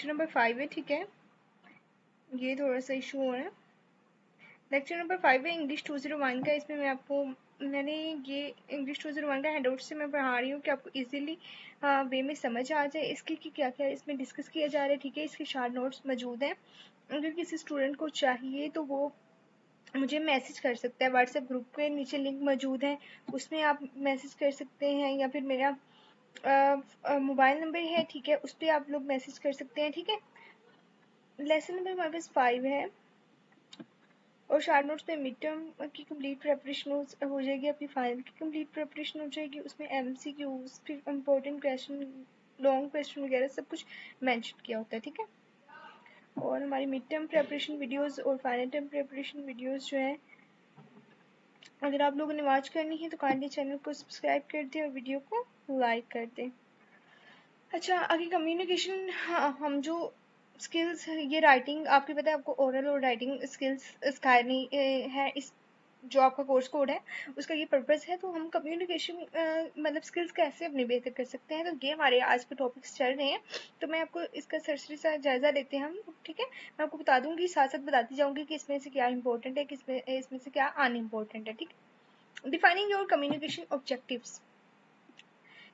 Number 5 है, ठीक है। ये थोड़ा सा इशू हो रहा है। लेक्चर नंबर 5 है इंग्लिश 201 का। इसमें मैंने ये इंग्लिश 201 का हैंडआउट से मैं पढ़ा रही हूँ कि आपको इजीली वे में समझ आ जाए इसकी कि क्या क्या इसमें डिस्कस किया जा रहा है, ठीक है। इसके शार्ट नोट्स मौजूद हैं। अगर किसी स्टूडेंट को चाहिए तो वो मुझे मैसेज कर सकता है। व्हाट्सएप ग्रुप के नीचे लिंक मौजूद है, उसमें आप मैसेज कर सकते हैं, या फिर मेरा मोबाइल नंबर है, ठीक है, उस पर आप लोग मैसेज कर सकते हैं, ठीक है। लेसन नंबर हमारे पास 5 है और शार्ट नोट्स में मिड टर्म की कंप्लीट प्रेपरेशन हो जाएगी, अपनी फाइनल की कंप्लीट प्रेपरेशन हो जाएगी। उसमें MCQs, फिर इम्पोर्टेंट क्वेश्चन, लॉन्ग क्वेश्चन वगैरह सब कुछ मेंशन किया होता है, ठीक है। और हमारी मिड टर्म प्रेपरेशन वीडियोस और फाइनल टर्म प्रेपरेशन वीडियोस जो है, अगर आप लोगों ने वॉच करनी है तो काइंडली चैनल को सब्सक्राइब कर दें और वीडियो को लाइक कर दें। अच्छा, आगे कम्युनिकेशन, हम जो स्किल्स, ये राइटिंग आपकी पता है, आपको ओरल और राइटिंग स्किल्स सिखानी है। इस जो आपका कोर्स कोड है उसका ये पर्पस है। तो हम कम्युनिकेशन मतलब स्किल्स कैसे अपनी बेहतर कर सकते हैं, तो ये हमारे आज के टॉपिक्स चल रहे हैं। तो मैं आपको इसका सरसरी सा जायजा लेते हैं हम, ठीक है। मैं आपको बता दूंगी, साथ साथ बताती जाऊंगी कि इसमें से क्या इंपॉर्टेंट है, इसमें से क्या अनइम्पोर्टेंट है, ठीक है। डिफाइनिंग योर कम्युनिकेशन ऑब्जेक्टिव्स,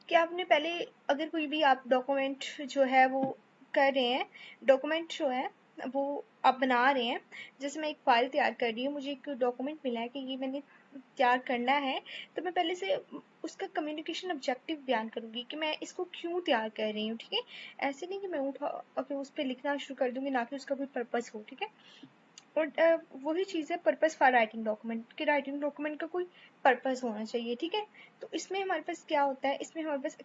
कि आपने पहले, अगर कोई भी आप डॉक्यूमेंट जो है वो कर रहे हैं, डॉक्यूमेंट जो है वो आप बना रहे हैं। जैसे मैं एक फाइल तैयार कर रही हूँ, मुझे एक डॉक्यूमेंट मिला है कि ये मैंने तैयार करना है, तो मैं पहले से उसका कम्युनिकेशन ऑब्जेक्टिव बयान करूँगी कि मैं इसको क्यों तैयार कर रही हूँ, ठीक है। ऐसे नहीं कि मैं उठा के उस पर लिखना शुरू कर दूँगी, ना कि उसका कोई पर्पस हो, ठीक है। और वही चीज़ है पर्पस फॉर राइटिंग डॉक्यूमेंट, कि राइटिंग डॉक्यूमेंट का कोई पर्पस होना चाहिए, ठीक है। तो इसमें हमारे पास क्या होता है, इसमें हमारे पास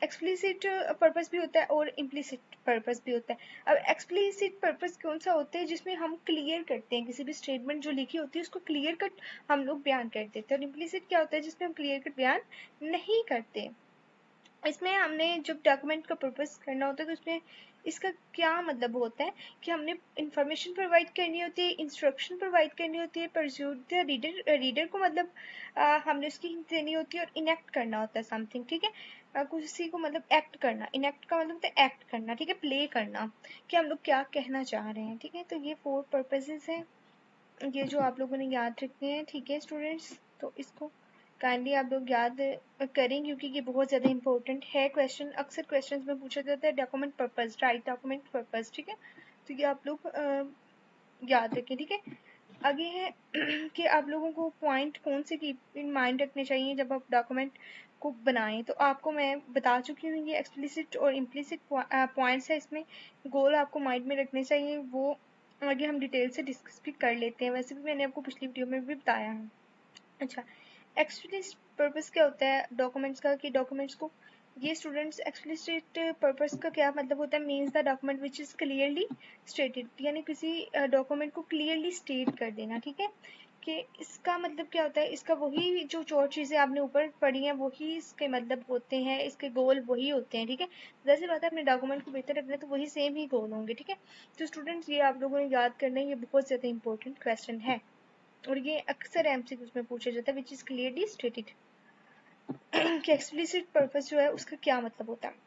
एक्सप्लिसिट पर्पस भी होता है और इम्प्लिसिट पर्पस भी होता है। अब एक्सप्लिसिट पर्पस कौन सा होता है, जिसमें हम क्लियर करते हैं किसी भी स्टेटमेंट जो लिखी होती है उसको क्लियर कट हम लोग बयान कर देते हैं। और इम्प्लिसिट क्या होता है, जिसमें हम क्लियर कट बयान नहीं करते। इसमें हमने जब डॉक्यूमेंट का पर्पस करना होता है तो उसमें इसका क्या मतलब होता है कि हमने इंफॉर्मेशन प्रोवाइड करनी होती है, इंस्ट्रक्शन प्रोवाइड करनी होती है, परस्यूट द रीडर को मतलब हमने उसकी हिंट देनी होती है, और इनेक्ट करना होता है समथिंग, ठीक है। किसी को मतलब एक्ट करना, इनेक्ट का मतलब होता है एक्ट करना, ठीक है, प्ले करना, कि हम लोग क्या कहना चाह रहे हैं, ठीक है। तो ये 4 पर्पसेस हैं, ये जो आप लोगों ने याद रखने हैं, ठीक है स्टूडेंट्स। तो इसको काइंडली आप लोग याद करें, क्योंकि ये बहुत ज़्यादा इंपॉर्टेंट है। क्वेश्चन अक्सर क्वेश्चंस में पूछा जाता है document purpose, right document purpose, ठीक है। तो ये आप लोग याद रखें, ठीक है। आगे है कि आप लोगों को पॉइंट कौन से कीप इन माइंड रखने चाहिए जब आप डॉक्यूमेंट को बनाएं। तो आपको मैं बता चुकी हूँ, ये एक्सप्लिसिट और इम्प्लिसिट पॉइंट्स है, इसमें गोल आपको माइंड में रखने चाहिए। वो आगे हम डिटेल से डिस्कस भी कर लेते हैं, वैसे भी मैंने आपको पिछली वीडियो में भी बताया है। अच्छा, एक्सप्लिसिट पर्पस क्या होता है डॉक्यूमेंट्स का, कि डॉक्यूमेंट्स को, ये स्टूडेंट्स एक्सप्लिसिट पर्पस का क्या मतलब होता है, means the document which is clearly stated, यानी किसी डॉक्यूमेंट को क्लियरली स्टेट कर देना, ठीक है। कि इसका मतलब क्या होता है, इसका वही जो 4 चीज़ें आपने ऊपर पढ़ी हैं वही इसके मतलब होते हैं, इसके गोल वही होते हैं, ठीक है। जैसे बात है अपने डॉक्यूमेंट को बेहतर रखना है तो वही सेम ही गोल होंगे, ठीक है। तो स्टूडेंट्स ये आप लोगों ने याद करना है, ये बहुत ज़्यादा इंपॉर्टेंट क्वेश्चन है और ये अक्सर MCQs में पूछा जाता है, विच इज़ क्लियरली स्टेटेड कि एक्सप्लिसिट पर्पस जो है उसका क्या मतलब होता है।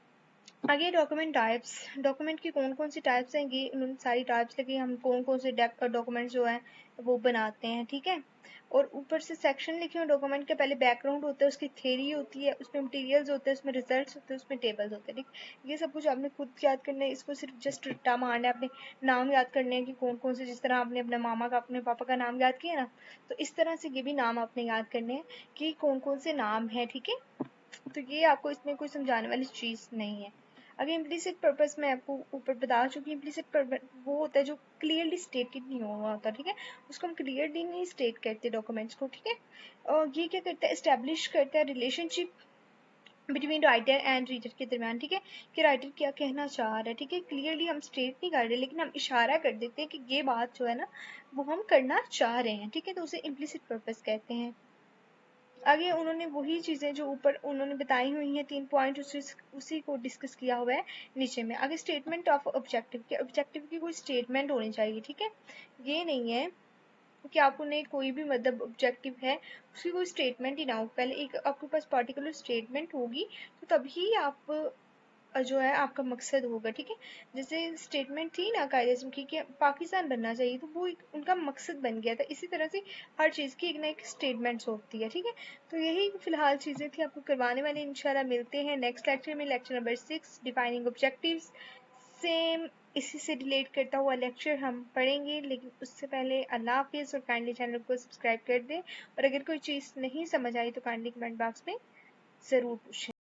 आगे डॉक्यूमेंट टाइप्स, डॉक्यूमेंट की कौन कौन सी टाइप्स हैं, ये उन सारी टाइप्स लगी, हम कौन कौन से डॉक्यूमेंट जो है वो बनाते हैं, ठीक है। और ऊपर से सेक्शन लिखे हुए डॉक्यूमेंट के, पहले बैकग्राउंड होता है, उसकी थ्योरी होती है, उसमें मटेरियल्स होते हैं, उसमें रिजल्ट्स होते हैं, उसमें टेबल्स होते हैं, ठीक। ये सब कुछ आपने खुद याद करना है, इसको सिर्फ जस्ट रट्टा मारना है, अपने नाम याद करने हैं कि कौन कौन से, जिस तरह आपने अपने मामा का अपने पापा का नाम याद किया ना, तो इस तरह से ये भी नाम आपने याद करने हैं कि कौन कौन से नाम है, ठीक है। तो ये आपको इसमें कोई समझाने वाली चीज़ नहीं है। अगर इम्प्लिसिट पर्पस मैं आपको ऊपर बता चुकी, इम्प्लिसिट पर्पस वो होता है जो क्लियरली स्टेटेड नहीं हुआ होता, ठीक है। उसको हम क्लियरली नहीं स्टेट करते डॉक्यूमेंट्स को, ठीक है। और ये क्या करता है, एस्टेब्लिश करता है relationship between writer and reader के दरमियान, ठीक है। कि राइटर क्या कहना चाह रहा है, ठीक है। क्लियरली हम स्टेट नहीं कर रहे, लेकिन हम इशारा कर देते हैं कि ये बात जो है ना वो हम करना चाह रहे हैं, ठीक है। तो उसे इम्प्लिसिट पर्पस कहते हैं। आगे उन्होंने वही चीज़ें जो ऊपर उन्होंने बताई हुई हैं 3 पॉइंट, उसी को डिस्कस किया हुआ है नीचे में। आगे स्टेटमेंट ऑफ ऑब्जेक्टिव, के ऑब्जेक्टिव की कोई स्टेटमेंट होनी चाहिए, ठीक है। ये नहीं है कि आपने कोई भी मतलब ऑब्जेक्टिव है उसकी कोई स्टेटमेंट ही ना हो, पहले एक आपके पास पर्टिकुलर स्टेटमेंट होगी तो तभी आप जो है आपका मकसद होगा, ठीक है। जैसे स्टेटमेंट थी ना कायदे आज़म की कि पाकिस्तान बनना चाहिए, तो वो एक उनका मकसद बन गया था। इसी तरह से हर चीज़ की एक ना एक स्टेटमेंट्स होती है, ठीक है। तो यही फिलहाल चीज़ें थी आपको करवाने वाले। इंशाल्लाह मिलते हैं नेक्स्ट लेक्चर में, lecture number 6 defining objectives. Same इसी से रिलेट करता हुआ लेक्चर हम पढ़ेंगे, लेकिन उससे पहले अल्लाह हाफिज़, और काइंडली चैनल को सब्सक्राइब कर दें। और अगर कोई चीज़ नहीं समझ आई तो काइंडली कमेंट बॉक्स में ज़रूर पूछें।